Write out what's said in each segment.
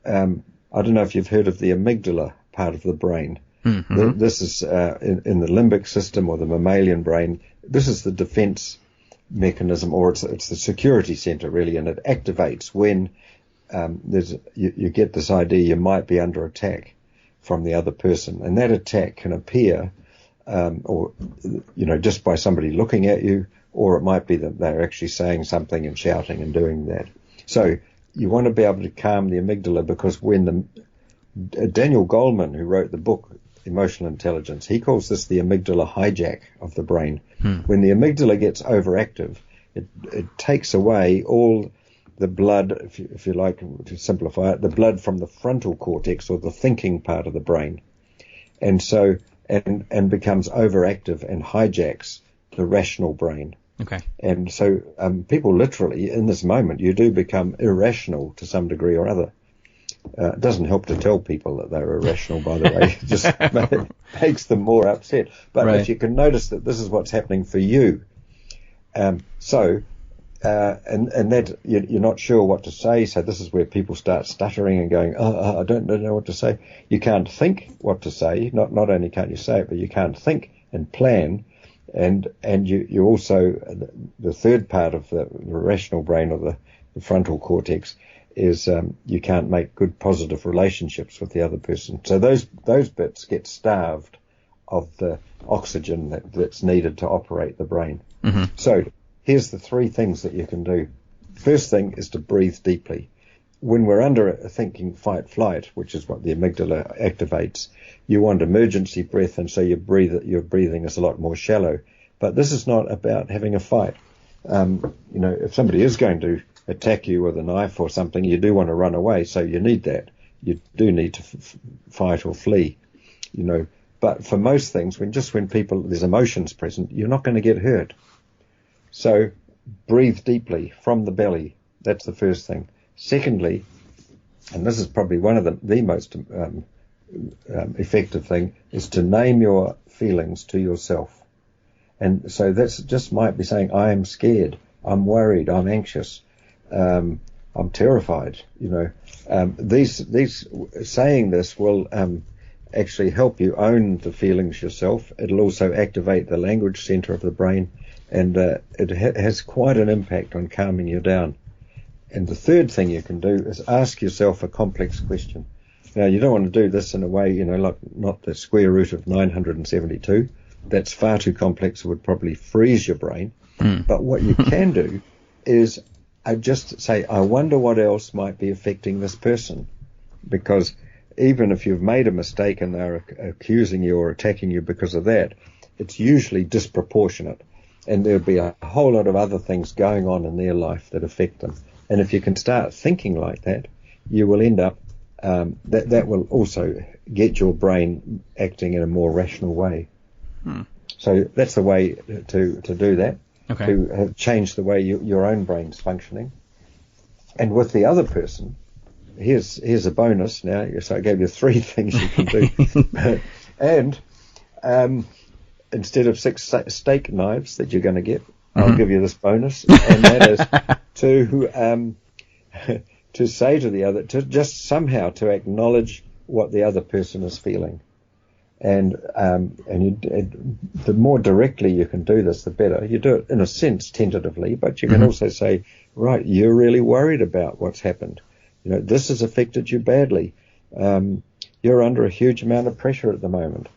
I don't know if you've heard of the amygdala part of the brain. Mm-hmm. This is in the limbic system or the mammalian brain. This is the defense mechanism, or it's the security center really, and it activates when you get this idea you might be under attack from the other person, and that attack can appear or just by somebody looking at you, or it might be that they're actually saying something and shouting and doing that. So you want to be able to calm the amygdala, because when Daniel Goleman, who wrote the book Emotional Intelligence, he calls this the amygdala hijack of the brain. When the amygdala gets overactive, it takes away all the blood, if you like to simplify it, the blood from the frontal cortex, or the thinking part of the brain, and so and becomes overactive and hijacks the rational brain. Okay. And so people literally, in this moment, you do become irrational to some degree or other. It doesn't help to tell people that they're irrational, by the way. It just makes them more upset. But right. If you can notice that this is what's happening for you, and that you're not sure what to say, so this is where people start stuttering and going, I don't know what to say. You can't think what to say. Not only can't you say it, but you can't think and plan. And you also, the third part of the rational brain, or the frontal cortex, is you can't make good positive relationships with the other person. So those bits get starved of the oxygen that's needed to operate the brain. Mm-hmm. So here's the three things that you can do. First thing is to breathe deeply. When we're under a thinking fight-flight, which is what the amygdala activates, you want emergency breath, and so your breathing is a lot more shallow. But this is not about having a fight. If somebody is going to attack you with a knife or something, you do want to run away, so you need that. You do need to fight or flee, But for most things, when there's emotions present, you're not going to get hurt. So breathe deeply from the belly. That's the first thing. Secondly, and this is probably one of the most effective thing, is to name your feelings to yourself. And so that's just might be saying, I am scared, I'm worried, I'm anxious, I'm terrified. These saying this will actually help you own the feelings yourself. It'll also activate the language center of the brain, and it has quite an impact on calming you down. And the third thing you can do is ask yourself a complex question. Now, you don't want to do this in a way, like not the square root of 972. That's far too complex. It would probably freeze your brain. But what you can do is just say, I wonder what else might be affecting this person. Because even if you've made a mistake and they're accusing you or attacking you because of that, it's usually disproportionate. And there'll be a whole lot of other things going on in their life that affect them. And if you can start thinking like that, you will end up, that will also get your brain acting in a more rational way. So that's the way to do that, okay. To change the way your own brain's functioning. And with the other person, here's a bonus now. So I gave you three things you can do. And instead of 6 steak knives that you're going to get, I'll give you this bonus, and that is to say to the other, to just somehow to acknowledge what the other person is feeling. And the more directly you can do this, the better. You do it in a sense tentatively, but you can also say, right, you're really worried about what's happened. This has affected you badly. You're under a huge amount of pressure at the moment.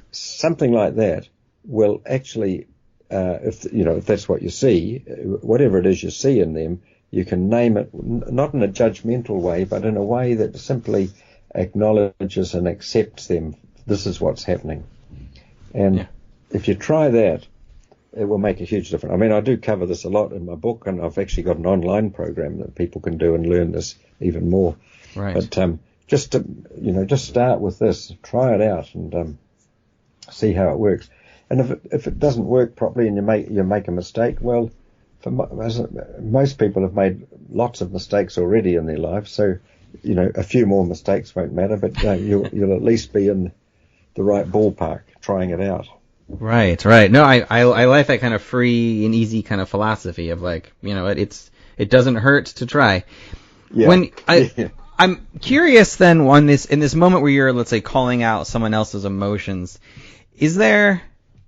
Something like that will actually, if that's what you see, whatever it is you see in them, you can name it, not in a judgmental way, but in a way that simply acknowledges and accepts them. This is what's happening. And if you try that, it will make a huge difference. I mean, I do cover this a lot in my book, and I've actually got an online program that people can do and learn this even more. Right. But just start with this, try it out, and see how it works. And if it doesn't work properly and you make a mistake, well, most people have made lots of mistakes already in their life, so a few more mistakes won't matter, but you'll at least be in the right ballpark trying it out. Right. No, I like that kind of free and easy kind of philosophy of like, it doesn't hurt to try. Yeah. When I'm curious then in this moment where you're, let's say, calling out someone else's emotions, is there,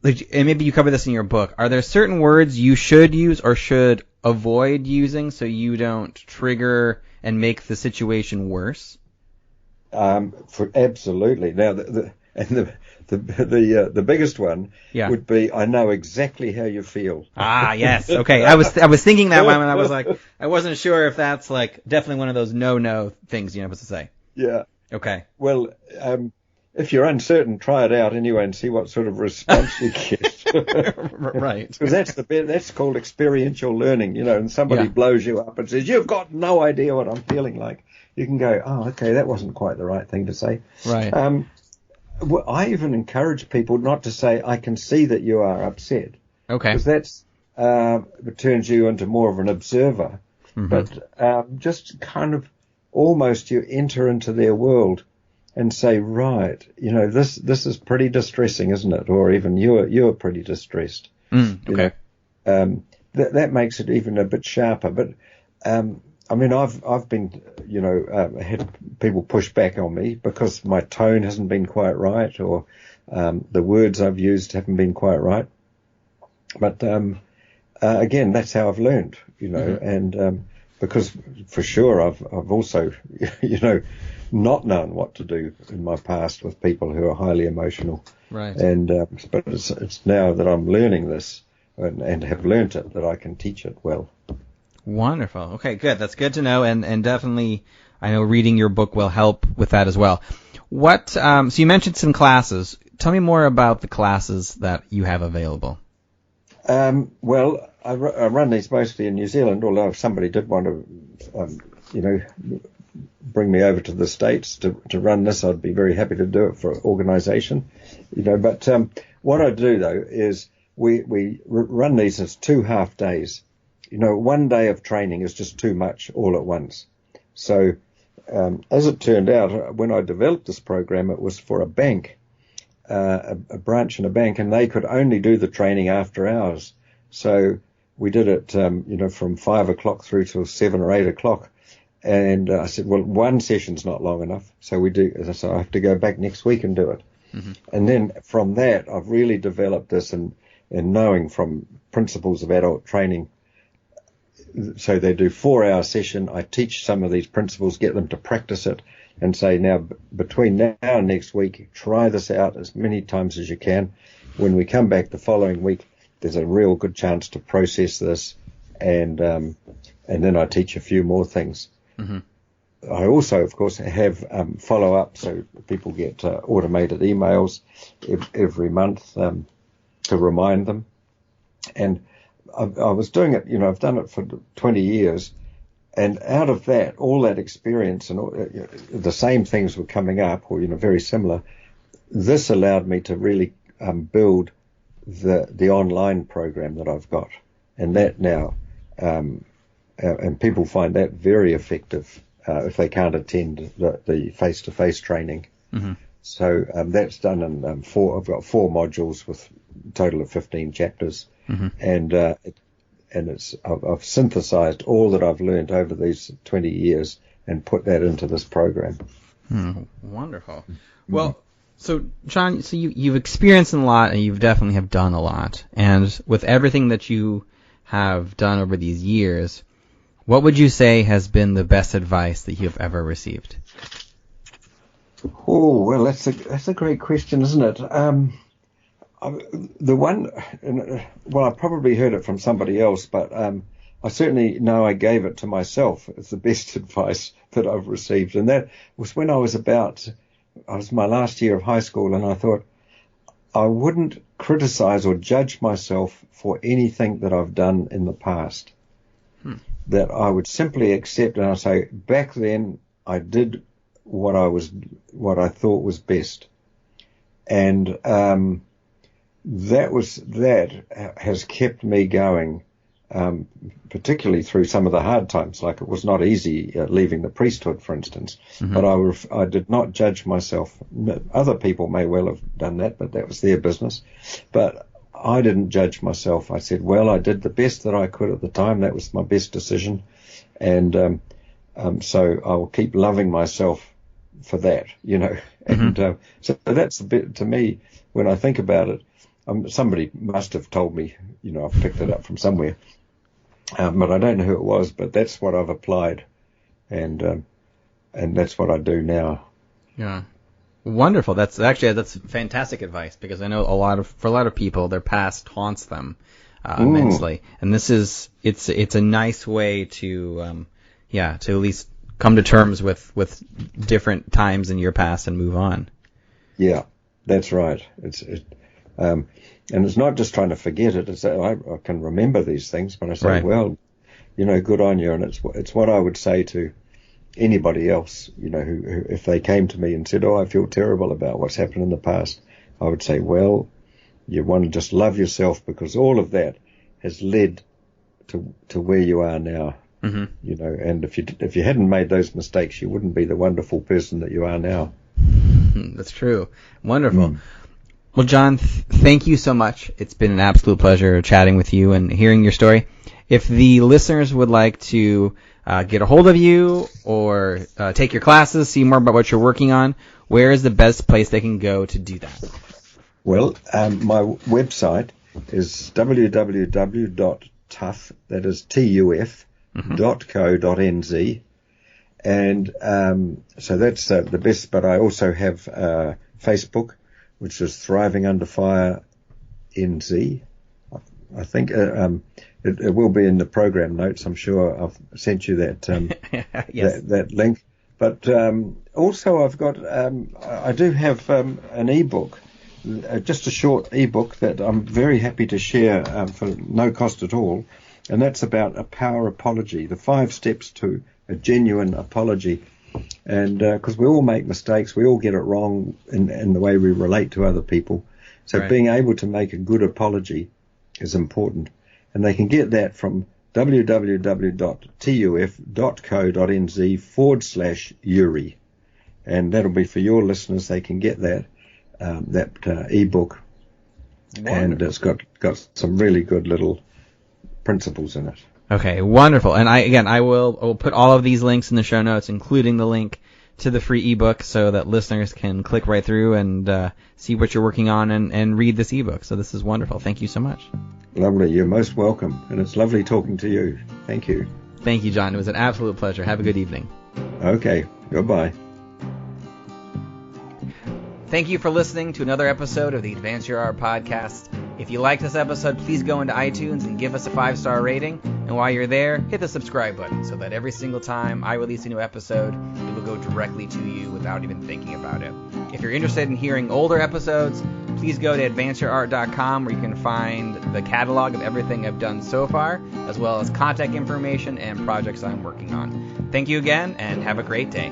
and maybe you cover this in your book, are there certain words you should use or should avoid using so you don't trigger and make the situation worse? Absolutely. Now, the biggest one would be, I know exactly how you feel. Ah, yes. Okay. I was thinking that one, and I was like, I wasn't sure if that's like definitely one of those no things you're not supposed to say. Yeah. Okay. Well, if you're uncertain, try it out anyway and see what sort of response you get. Right. Because that's called experiential learning, and somebody blows you up and says, you've got no idea what I'm feeling like. You can go, oh, okay, that wasn't quite the right thing to say. Right. Well, I even encourage people not to say, I can see that you are upset. Okay. Because that's it turns you into more of an observer. Mm-hmm. But just kind of almost you enter into their world and say, right, this is pretty distressing, isn't it? Or even you're pretty distressed. Okay. That makes it even a bit sharper. But I've been, had people push back on me because my tone hasn't been quite right, or the words I've used haven't been quite right. But again, that's how I've learned, mm-hmm. and because for sure I've also, not known what to do in my past with people who are highly emotional. Right. And but it's now that I'm learning this and have learnt it that I can teach it well. Wonderful. Okay, good. That's good to know, and definitely, I know reading your book will help with that as well. So you mentioned some classes. Tell me more about the classes that you have available. Well, I run these mostly in New Zealand, although if somebody did want to, bring me over to the States to run this, I'd be very happy to do it for organisation, But what I do, though, is we run these as 2 half days. 1 day of training is just too much all at once. So, as it turned out, when I developed this program, it was for a bank, a branch in a bank, and they could only do the training after hours. So we did it, from 5 o'clock through till 7 or 8 o'clock. And I said, well, one session's not long enough. So I have to go back next week and do it. Mm-hmm. And then from that, I've really developed this and knowing from principles of adult training. So they do 4-hour session. I teach some of these principles, get them to practice it, and say, now, between now and next week, try this out as many times as you can. When we come back the following week, there's a real good chance to process this, and then I teach a few more things. Mm-hmm. I also, of course, have follow-up, so people get automated emails every month to remind them. And I was doing it, I've done it for 20 years, and out of that, all that experience and all, the same things were coming up, or, very similar. This allowed me to really build the online program that I've got, and that now, and people find that very effective if they can't attend the face-to-face training. Mm-hmm. So that's done in I've got 4 modules with a total of 15 chapters. Mm-hmm. And I've synthesized all that I've learned over these 20 years and put that into this program. Wonderful. Mm-hmm. Well, so John, you've experienced a lot, and you've definitely have done a lot. And with everything that you have done over these years, what would you say has been the best advice that you've ever received? Oh, well, that's a great question, isn't it? The one, well, I probably heard it from somebody else, but I certainly know I gave it to myself as the best advice that I've received. And that was when I was my last year of high school, and I thought I wouldn't criticize or judge myself for anything that I've done in the past. That I would simply accept, and I say, back then I did what I thought was best. And that has kept me going, particularly through some of the hard times. Like, it was not easy leaving the priesthood, for instance. Mm-hmm. But I did not judge myself. Other people may well have done that, but that was their business. But I didn't judge myself. I said, well, I did the best that I could at the time. That was my best decision. And So I'll keep loving myself for that, And so that's a bit, to me, when I think about it, somebody must have told me, I've picked it up from somewhere, but I don't know who it was, but that's what I've applied, and that's what I do now. Yeah. Wonderful. That's fantastic advice, because I know for a lot of people, their past haunts them immensely, and it's a nice way to at least come to terms with different times in your past and move on. Yeah, that's right. And it's not just trying to forget it. It's I can remember these things, but I say, right. Well, good on you. And it's what I would say to anybody else, who if they came to me and said, I feel terrible about what's happened in the past, I would say, well, you want to just love yourself, because all of that has led to where you are now. Mm-hmm. And if you hadn't made those mistakes, you wouldn't be the wonderful person that you are now. That's true. Wonderful. Well, John, thank you so much. It's been an absolute pleasure chatting with you and hearing your story. If the listeners would like to get a hold of you or take your classes, see more about what you're working on, where is the best place they can go to do that? Well, my website is www.tuf, that is tuf.co.nz, and so that's the best. But I also have Facebook, which is Thriving Under Fire NZ. I think it will be in the program notes. I'm sure I've sent you that yes. that link. But also I've got I do have an ebook, just a short ebook that I'm very happy to share for no cost at all, and that's about a power apology, the 5 steps to a genuine apology. And because we all make mistakes, we all get it wrong in the way we relate to other people. So right. Being able to make a good apology is important. And they can get that from www.tuf.co.nz/Uri. And that'll be for your listeners. They can get that ebook. Wonderful. And it's got some really good little principles in it. Okay, wonderful. And I will put all of these links in the show notes, including the link to the free ebook, so that listeners can click right through and see what you're working on and read this ebook. So this is wonderful. Thank you so much. Lovely. You're most welcome. And it's lovely talking to you. Thank you. Thank you, John. It was an absolute pleasure. Have a good evening. Okay. Goodbye. Thank you for listening to another episode of the Advance Your Art podcast. If you like this episode, please go into iTunes and give us a 5-star rating. And while you're there, hit the subscribe button so that every single time I release a new episode, it will go directly to you without even thinking about it. If you're interested in hearing older episodes, please go to advanceyourart.com, where you can find the catalog of everything I've done so far, as well as contact information and projects I'm working on. Thank you again, and have a great day.